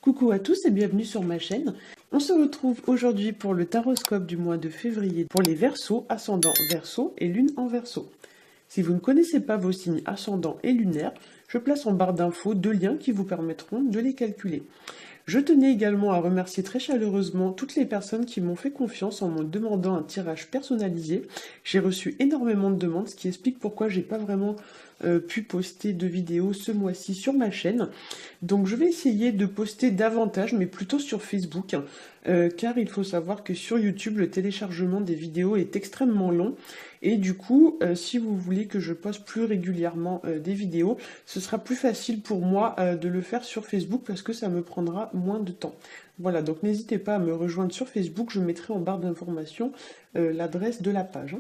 Coucou à tous et bienvenue sur ma chaîne. On se retrouve aujourd'hui pour le taroscope du mois de février pour les Verseaux, ascendant Verseau et lune en Verseau. Si vous ne connaissez pas vos signes ascendants et lunaires, je place en barre d'infos deux liens qui vous permettront de les calculer. Je tenais également à remercier très chaleureusement toutes les personnes qui m'ont fait confiance en me demandant un tirage personnalisé. J'ai reçu énormément de demandes, ce qui explique pourquoi j'ai pas vraiment pu poster de vidéos ce mois-ci sur ma chaîne. Donc je vais essayer de poster davantage, mais plutôt sur Facebook, car il faut savoir que sur YouTube, le téléchargement des vidéos est extrêmement long. Et du coup, si vous voulez que je poste plus régulièrement des vidéos, ce sera plus facile pour moi de le faire sur Facebook parce que ça me prendra moins de temps. Voilà, donc n'hésitez pas à me rejoindre sur Facebook, je mettrai en barre d'information l'adresse de la page.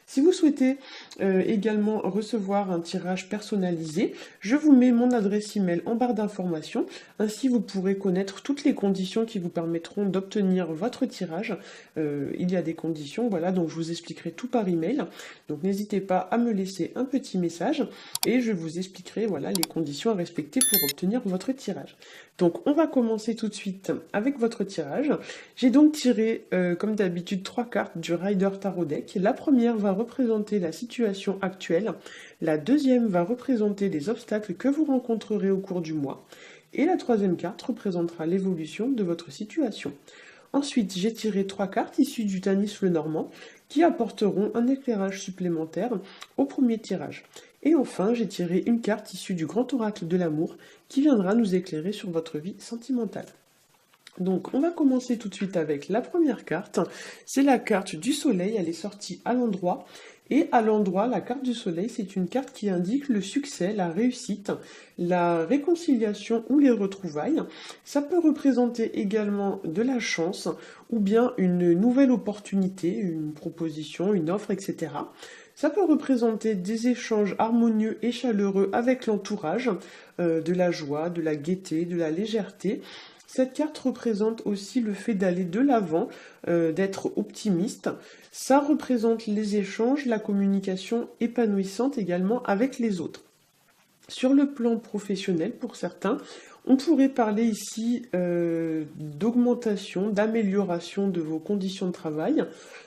Si vous souhaitez également recevoir un tirage personnalisé, je vous mets mon adresse email en barre d'information. Ainsi, vous pourrez connaître toutes les conditions qui vous permettront d'obtenir votre tirage. Il y a des conditions, voilà, donc je vous expliquerai tout par email. Donc n'hésitez pas à me laisser un petit message et je vous expliquerai voilà, les conditions à respecter pour obtenir votre tirage. Donc on va commencer tout de suite avec votre tirage. J'ai donc tiré, comme d'habitude, 3 cartes du Rider Tarot Deck. La première va représenter la situation actuelle, la deuxième va représenter les obstacles que vous rencontrerez au cours du mois, et la troisième carte représentera l'évolution de votre situation. Ensuite, j'ai tiré 3 cartes issues du Tanis Lenormand qui apporteront un éclairage supplémentaire au premier tirage. Et enfin, j'ai tiré une carte issue du Grand Oracle de l'amour qui viendra nous éclairer sur votre vie sentimentale. Donc on va commencer tout de suite avec la première carte, c'est la carte du soleil, elle est sortie à l'endroit, et à l'endroit, la carte du soleil, c'est une carte qui indique le succès, la réussite, la réconciliation ou les retrouvailles. Ça peut représenter également de la chance, ou bien une nouvelle opportunité, une proposition, une offre, etc. Ça peut représenter des échanges harmonieux et chaleureux avec l'entourage, de la joie, de la gaieté, de la légèreté. Cette carte représente aussi le fait d'aller de l'avant, d'être optimiste. Ça représente les échanges, la communication épanouissante également avec les autres. Sur le plan professionnel, pour certains, on pourrait parler ici d'augmentation, d'amélioration de vos conditions de travail.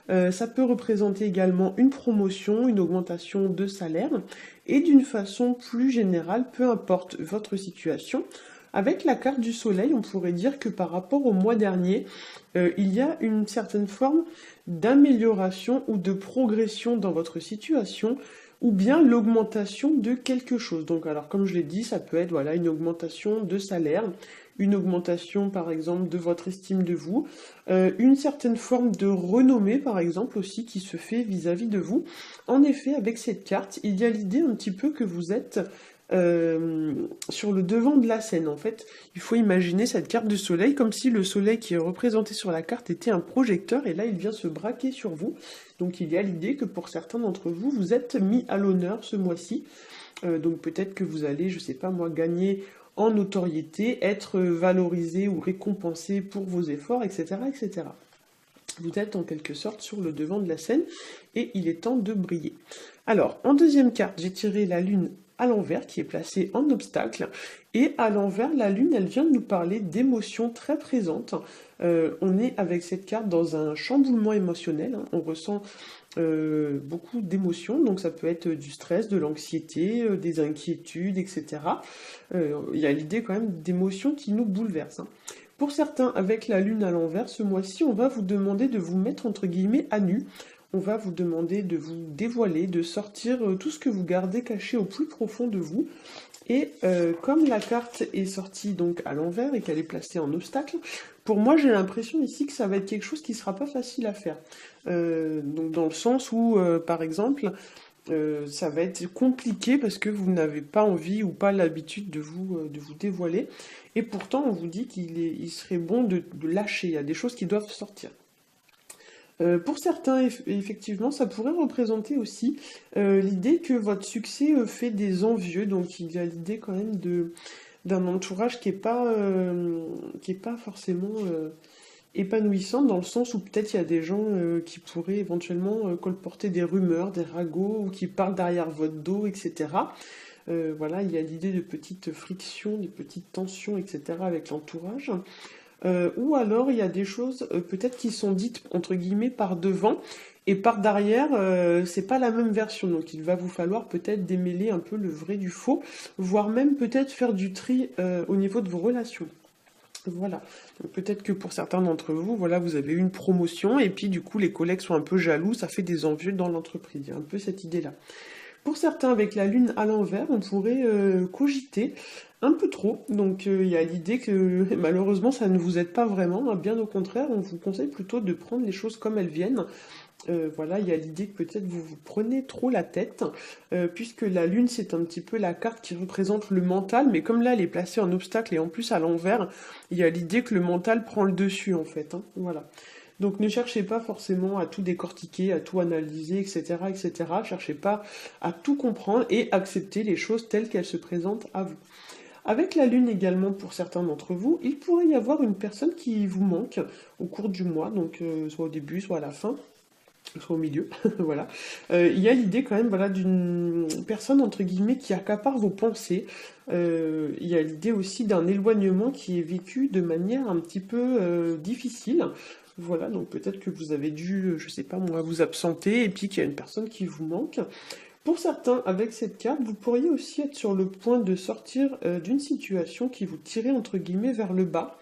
Ça peut représenter également une promotion, une augmentation de salaire. Et d'une façon plus générale, peu importe votre situation, avec la carte du soleil, on pourrait dire que par rapport au mois dernier, il y a une certaine forme d'amélioration ou de progression dans votre situation, ou bien l'augmentation de quelque chose. Donc alors comme je l'ai dit, ça peut être voilà, une augmentation de salaire, une augmentation par exemple de votre estime de vous, une certaine forme de renommée par exemple aussi qui se fait vis-à-vis de vous. En effet, avec cette carte, il y a l'idée un petit peu que vous êtes sur le devant de la scène. En fait, il faut imaginer cette carte du soleil comme si le soleil qui est représenté sur la carte était un projecteur et là il vient se braquer sur vous. Donc il y a l'idée que pour certains d'entre vous, vous êtes mis à l'honneur ce mois-ci. Donc peut-être que vous allez, je sais pas moi, gagner en notoriété, être valorisé ou récompensé pour vos efforts, etc., etc. Vous êtes en quelque sorte sur le devant de la scène et il est temps de briller. Alors, en deuxième carte, j'ai tiré la lune à l'envers qui est placée en obstacle. Et à l'envers, la lune, elle vient de nous parler d'émotions très présentes. On est avec cette carte dans un chamboulement émotionnel. Hein. On ressent beaucoup d'émotions. Donc ça peut être du stress, de l'anxiété, des inquiétudes, etc. Il y a l'idée quand même d'émotions qui nous bouleversent. Hein. Pour certains, avec la lune à l'envers, ce mois-ci, on va vous demander de vous mettre entre guillemets à nu. On va vous demander de vous dévoiler, de sortir tout ce que vous gardez caché au plus profond de vous. Et comme la carte est sortie donc à l'envers et qu'elle est placée en obstacle, pour moi j'ai l'impression ici que ça va être quelque chose qui ne sera pas facile à faire. Donc dans le sens où, par exemple, ça va être compliqué parce que vous n'avez pas envie ou pas l'habitude de vous dévoiler. Et pourtant on vous dit qu'il serait bon de lâcher, il y a des choses qui doivent sortir. Pour certains, effectivement, ça pourrait représenter aussi l'idée que votre succès fait des envieux, donc il y a l'idée quand même d'un entourage qui est pas forcément épanouissant, dans le sens où peut-être il y a des gens qui pourraient éventuellement colporter des rumeurs, des ragots, ou qui parlent derrière votre dos, etc. Voilà, il y a l'idée de petites frictions, de petites tensions, etc. avec l'entourage. Ou alors il y a des choses peut-être qui sont dites entre guillemets par devant et par derrière, c'est pas la même version. Donc il va vous falloir peut-être démêler un peu le vrai du faux, voire même peut-être faire du tri au niveau de vos relations. Voilà. Donc peut-être que pour certains d'entre vous, voilà, vous avez eu une promotion et puis du coup les collègues sont un peu jaloux, ça fait des envieux dans l'entreprise. Il y a un peu cette idée-là. Pour certains, avec la lune à l'envers, on pourrait cogiter un peu trop. Donc il y a l'idée que malheureusement ça ne vous aide pas vraiment, hein. Bien au contraire, on vous conseille plutôt de prendre les choses comme elles viennent. Voilà, il y a l'idée que peut-être vous vous prenez trop la tête, puisque la lune c'est un petit peu la carte qui représente le mental, mais comme là elle est placée en obstacle et en plus à l'envers, il y a l'idée que le mental prend le dessus en fait, hein. Voilà. Donc ne cherchez pas forcément à tout décortiquer, à tout analyser, etc., etc. Cherchez pas à tout comprendre et acceptez les choses telles qu'elles se présentent à vous. Avec la lune également, pour certains d'entre vous, il pourrait y avoir une personne qui vous manque au cours du mois, donc soit au début, soit à la fin, soit au milieu, voilà. Il y a l'idée quand même, voilà, d'une personne entre guillemets qui accapare vos pensées. Il y a l'idée aussi d'un éloignement qui est vécu de manière un petit peu difficile. Voilà, donc peut-être que vous avez dû, je sais pas moi, vous absenter et puis qu'il y a une personne qui vous manque. Pour certains, avec cette carte, vous pourriez aussi être sur le point de sortir d'une situation qui vous tirait entre guillemets vers le bas.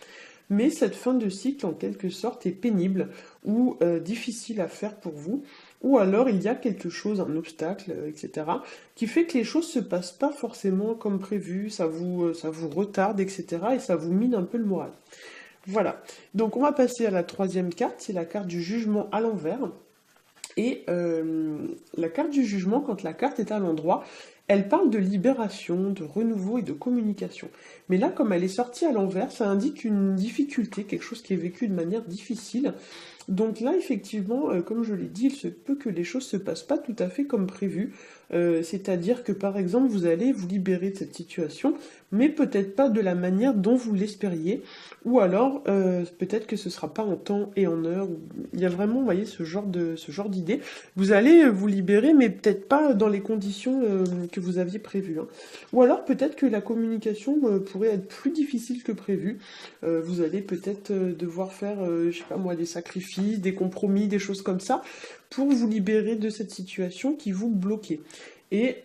Mais cette fin de cycle, en quelque sorte, est pénible ou difficile à faire pour vous. Ou alors il y a quelque chose, un obstacle, etc., qui fait que les choses se passent pas forcément comme prévu, ça vous retarde, etc., et ça vous mine un peu le moral. Voilà. Donc on va passer à la troisième carte, c'est la carte du jugement à l'envers. Et la carte du jugement, quand la carte est à l'endroit, elle parle de libération, de renouveau et de communication. Mais là, comme elle est sortie à l'envers, ça indique une difficulté, quelque chose qui est vécu de manière difficile. Donc là, effectivement, comme je l'ai dit, il se peut que les choses se passent pas tout à fait comme prévu. C'est-à-dire que par exemple, vous allez vous libérer de cette situation, mais peut-être pas de la manière dont vous l'espériez. Ou alors, peut-être que ce sera pas en temps et en heure. Il y a vraiment, vous voyez, ce genre d'idée. Vous allez vous libérer, mais peut-être pas dans les conditions que vous aviez prévues, hein. Ou alors peut-être que la communication pourrait être plus difficile que prévu. Vous allez peut-être devoir faire, je sais pas moi, des sacrifices, des compromis, des choses comme ça, pour vous libérer de cette situation qui vous bloquait. Et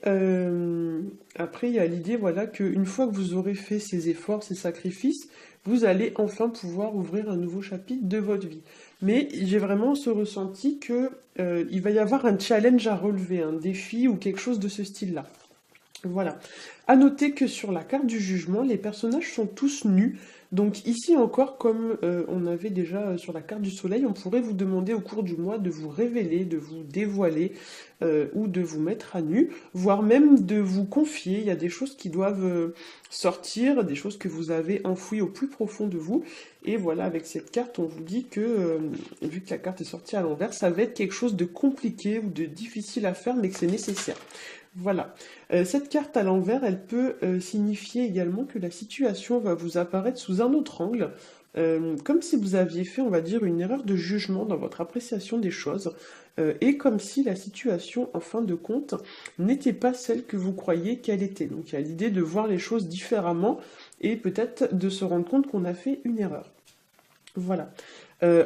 après, il y a l'idée, voilà, qu'une fois que vous aurez fait ces efforts, ces sacrifices, vous allez enfin pouvoir ouvrir un nouveau chapitre de votre vie. Mais j'ai vraiment ce ressenti que il va y avoir un challenge à relever, un défi ou quelque chose de ce style-là. Voilà. À noter que sur la carte du jugement, les personnages sont tous nus. Donc ici encore, comme on avait déjà sur la carte du soleil, on pourrait vous demander au cours du mois de vous révéler, de vous dévoiler ou de vous mettre à nu, voire même de vous confier. Il y a des choses qui doivent sortir, des choses que vous avez enfouies au plus profond de vous. Et voilà, avec cette carte, on vous dit que, vu que la carte est sortie à l'envers, ça va être quelque chose de compliqué ou de difficile à faire, mais que c'est nécessaire. Voilà. Cette carte à l'envers, elle peut signifier également que la situation va vous apparaître sous un autre angle, comme si vous aviez fait, on va dire, une erreur de jugement dans votre appréciation des choses, et comme si la situation, en fin de compte, n'était pas celle que vous croyiez qu'elle était. Donc il y a l'idée de voir les choses différemment et peut-être de se rendre compte qu'on a fait une erreur. Voilà.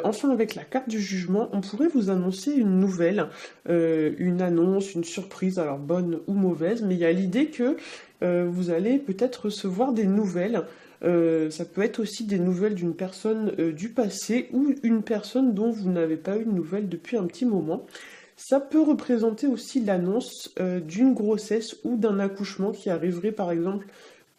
Enfin, avec la carte du jugement, on pourrait vous annoncer une nouvelle, une annonce, une surprise, alors bonne ou mauvaise, mais il y a l'idée que vous allez peut-être recevoir des nouvelles. Ça peut être aussi des nouvelles d'une personne du passé ou une personne dont vous n'avez pas eu de nouvelles depuis un petit moment. Ça peut représenter aussi l'annonce d'une grossesse ou d'un accouchement qui arriverait par exemple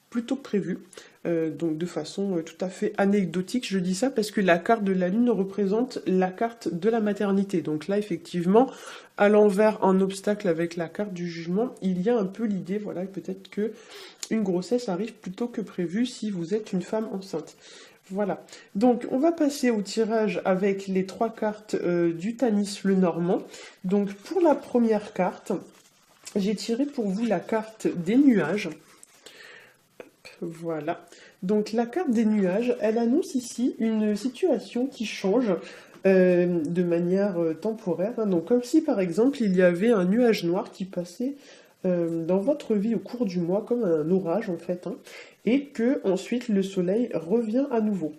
plus tôt que prévu. Donc de façon tout à fait anecdotique, je dis ça parce que la carte de la lune représente la carte de la maternité. Donc là, effectivement, à l'envers, un obstacle avec la carte du jugement, il y a un peu l'idée, voilà, peut-être que une grossesse arrive plus tôt que prévu si vous êtes une femme enceinte. Voilà. Donc on va passer au tirage avec les trois cartes du Tanis le Normand. Donc pour la première carte, j'ai tiré pour vous la carte des nuages. Voilà. Donc la carte des nuages, elle annonce ici une situation qui change de manière temporaire, hein. Donc comme si par exemple il y avait un nuage noir qui passait dans votre vie au cours du mois, comme un orage en fait, hein, et que ensuite le soleil revient à nouveau.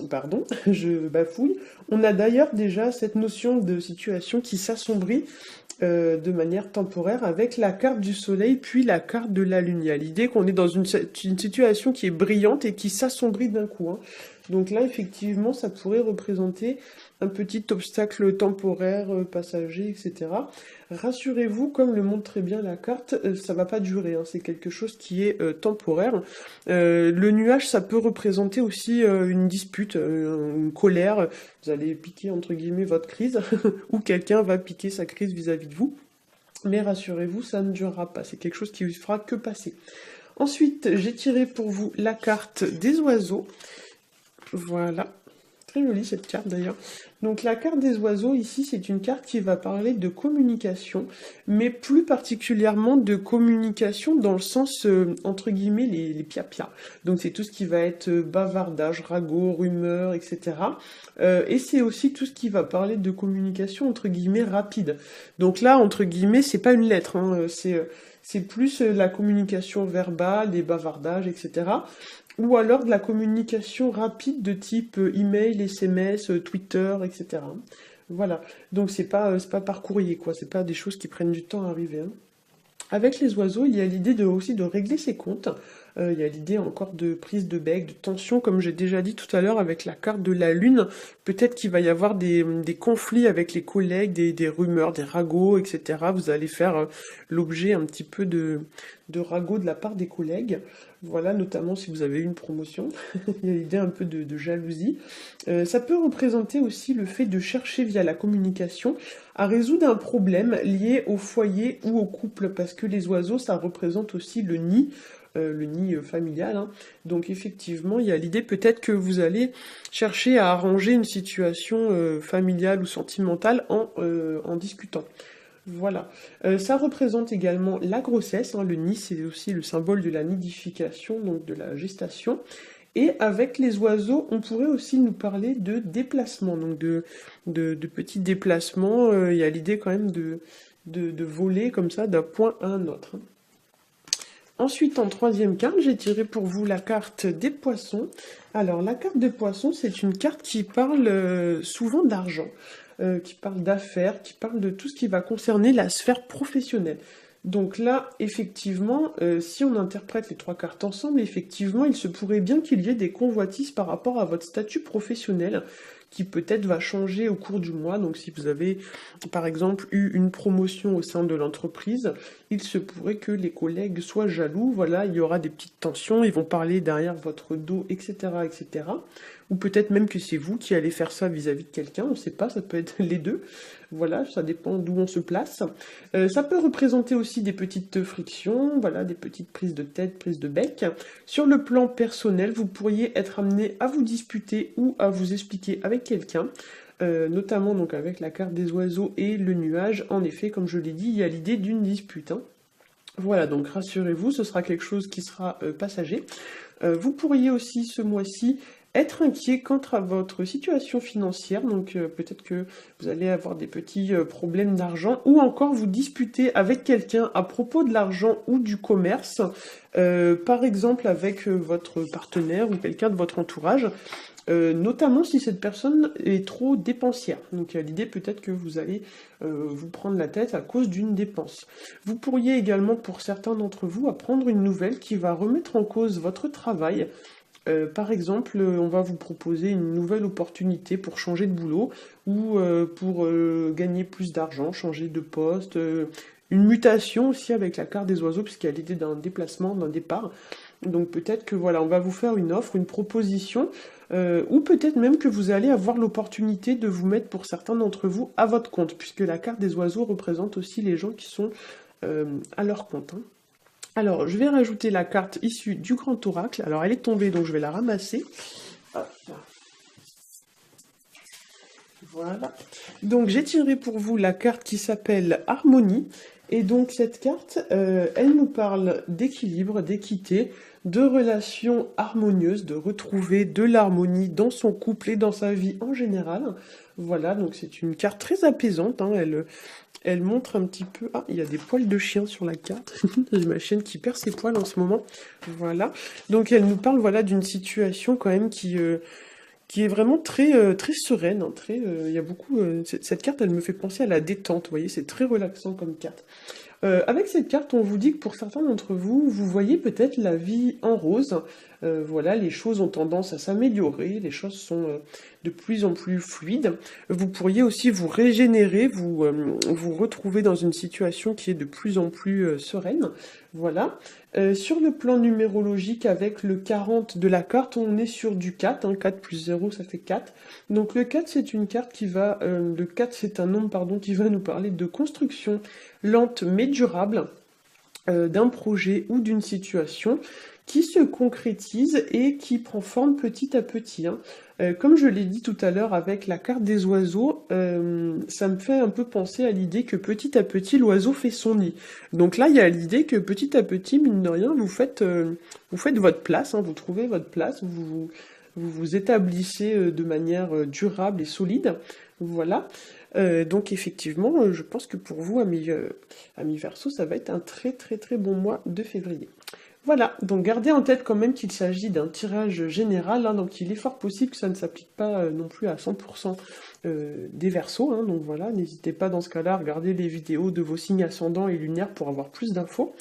Pardon, je bafouille. On a d'ailleurs déjà cette notion de situation qui s'assombrit de manière temporaire avec la carte du soleil puis la carte de la lune. Il y a l'idée qu'on est dans une situation qui est brillante et qui s'assombrit d'un coup, hein. Donc là, effectivement, ça pourrait représenter un petit obstacle temporaire, passager, etc. Rassurez-vous, comme le montre très bien la carte, ça va pas durer, hein, c'est quelque chose qui est temporaire. Le nuage, ça peut représenter aussi une dispute, une colère. Vous allez piquer, entre guillemets, votre crise, ou quelqu'un va piquer sa crise vis-à-vis de vous. Mais rassurez-vous, ça ne durera pas, c'est quelque chose qui ne fera que passer. Ensuite, j'ai tiré pour vous la carte des oiseaux. Voilà. Très jolie cette carte d'ailleurs. Donc la carte des oiseaux ici, c'est une carte qui va parler de communication, mais plus particulièrement de communication dans le sens, entre guillemets, les pia-pia. Donc c'est tout ce qui va être bavardage, ragot, rumeur, etc. Et c'est aussi tout ce qui va parler de communication, entre guillemets, rapide. Donc là, entre guillemets, c'est pas une lettre, hein, c'est plus la communication verbale, les bavardages, etc. Ou alors de la communication rapide de type email, SMS, Twitter, etc. Voilà. Donc c'est pas par courrier, quoi. C'est pas des choses qui prennent du temps à arriver, hein. Avec les oiseaux, il y a l'idée aussi de régler ses comptes. Il y a l'idée encore de prise de bec, de tension, comme j'ai déjà dit tout à l'heure avec la carte de la lune. Peut-être qu'il va y avoir des conflits avec les collègues, des rumeurs, des ragots, etc. Vous allez faire l'objet un petit peu de ragots de la part des collègues. Voilà, notamment si vous avez eu une promotion. Il y a l'idée un peu de jalousie. Ça peut représenter aussi le fait de chercher via la communication à résoudre un problème lié au foyer ou au couple, parce que les oiseaux, ça représente aussi le nid familial, hein. Donc effectivement, il y a l'idée peut-être que vous allez chercher à arranger une situation familiale ou sentimentale en discutant. Voilà. Ça représente également la grossesse, hein. Le nid, c'est aussi le symbole de la nidification, donc de la gestation. Et avec les oiseaux, on pourrait aussi nous parler de déplacement, donc de petits déplacements. Il y a l'idée quand même de voler comme ça d'un point à un autre, hein. Ensuite, en troisième carte, j'ai tiré pour vous la carte des poissons. Alors, la carte des poissons, c'est une carte qui parle souvent d'argent, qui parle d'affaires, qui parle de tout ce qui va concerner la sphère professionnelle. Donc là, effectivement, si on interprète les trois cartes ensemble, effectivement, il se pourrait bien qu'il y ait des convoitises par rapport à votre statut professionnel, qui peut-être va changer au cours du mois. Donc si vous avez, par exemple, eu une promotion au sein de l'entreprise, il se pourrait que les collègues soient jaloux. Voilà, il y aura des petites tensions, ils vont parler derrière votre dos, etc., etc. Ou peut-être même que c'est vous qui allez faire ça vis-à-vis de quelqu'un, on ne sait pas, ça peut être les deux. Voilà, ça dépend d'où on se place. Ça peut représenter aussi des petites frictions, voilà, des petites prises de tête, prises de bec. Sur le plan personnel, vous pourriez être amené à vous disputer ou à vous expliquer avec quelqu'un, notamment donc avec la carte des oiseaux et le nuage. En effet, comme je l'ai dit, il y a l'idée d'une dispute, hein. Voilà, donc rassurez-vous, ce sera quelque chose qui sera passager. Vous pourriez aussi ce mois-ci être inquiet quant à votre situation financière, donc peut-être que vous allez avoir des petits problèmes d'argent, ou encore vous disputer avec quelqu'un à propos de l'argent ou du commerce, par exemple avec votre partenaire ou quelqu'un de votre entourage, notamment si cette personne est trop dépensière. Donc il y a l'idée peut-être que vous allez vous prendre la tête à cause d'une dépense. Vous pourriez également, pour certains d'entre vous, apprendre une nouvelle qui va remettre en cause votre travail. Par exemple, on va vous proposer une nouvelle opportunité pour changer de boulot ou pour gagner plus d'argent, changer de poste, une mutation aussi avec la carte des oiseaux puisqu'il y a l'idée d'un déplacement, d'un départ. Donc peut-être que voilà, on va vous faire une offre, une proposition, ou peut-être même que vous allez avoir l'opportunité de vous mettre pour certains d'entre vous à votre compte, puisque la carte des oiseaux représente aussi les gens qui sont à leur compte, hein. Alors, je vais rajouter la carte issue du Grand Oracle. Alors, elle est tombée, donc je vais la ramasser. Hop. Voilà. Donc, j'ai tiré pour vous la carte qui s'appelle Harmonie. Et donc, cette carte, elle nous parle d'équilibre, d'équité, de relations harmonieuses, de retrouver de l'harmonie dans son couple et dans sa vie en général. Voilà, donc c'est une carte très apaisante, hein, elle montre un petit peu... Ah, il y a des poils de chien sur la carte. J'ai ma chienne qui perd ses poils en ce moment. Voilà. Donc elle nous parle, voilà, d'une situation quand même qui est vraiment très, très sereine, hein, il y a beaucoup... cette carte, elle me fait penser à la détente, vous voyez, c'est très relaxant comme carte. Avec cette carte, on vous dit que pour certains d'entre vous, vous voyez peut-être la vie en rose. Voilà, les choses ont tendance à s'améliorer, les choses sont de plus en plus fluides. Vous pourriez aussi vous régénérer, vous retrouver dans une situation qui est de plus en plus sereine. Voilà. Sur le plan numérologique, avec le 40 de la carte, on est sur du 4. Hein, 4 plus 0, ça fait 4. Donc le 4, c'est une carte qui va... le 4, c'est un nombre, pardon, qui va nous parler de construction lente mais durable d'un projet ou d'une situation qui se concrétise et qui prend forme petit à petit. Hein. Comme je l'ai dit tout à l'heure avec la carte des oiseaux, ça me fait un peu penser à l'idée que petit à petit l'oiseau fait son nid. Donc là il y a l'idée que petit à petit, mine de rien, vous faites votre place, hein, vous trouvez votre place, vous établissez de manière durable et solide. Voilà. Donc effectivement, je pense que pour vous, amis Verseau, ça va être un très très très bon mois de février. Voilà, donc gardez en tête quand même qu'il s'agit d'un tirage général, hein, donc il est fort possible que ça ne s'applique pas non plus à 100% des Verseaux, hein, donc voilà, n'hésitez pas dans ce cas-là à regarder les vidéos de vos signes ascendants et lunaires pour avoir plus d'infos.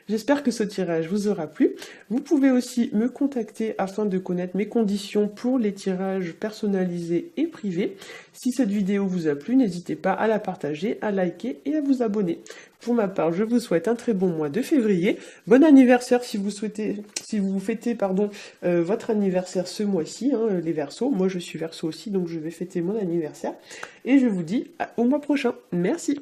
J'espère que ce tirage vous aura plu. Vous pouvez aussi me contacter afin de connaître mes conditions pour les tirages personnalisés et privés. Si cette vidéo vous a plu, n'hésitez pas à la partager, à liker et à vous abonner. Pour ma part, je vous souhaite un très bon mois de février. Bon anniversaire si vous fêtez votre anniversaire ce mois-ci, hein, les Verseaux. Moi je suis Verseau aussi, donc je vais fêter mon anniversaire. Et je vous dis au mois prochain. Merci.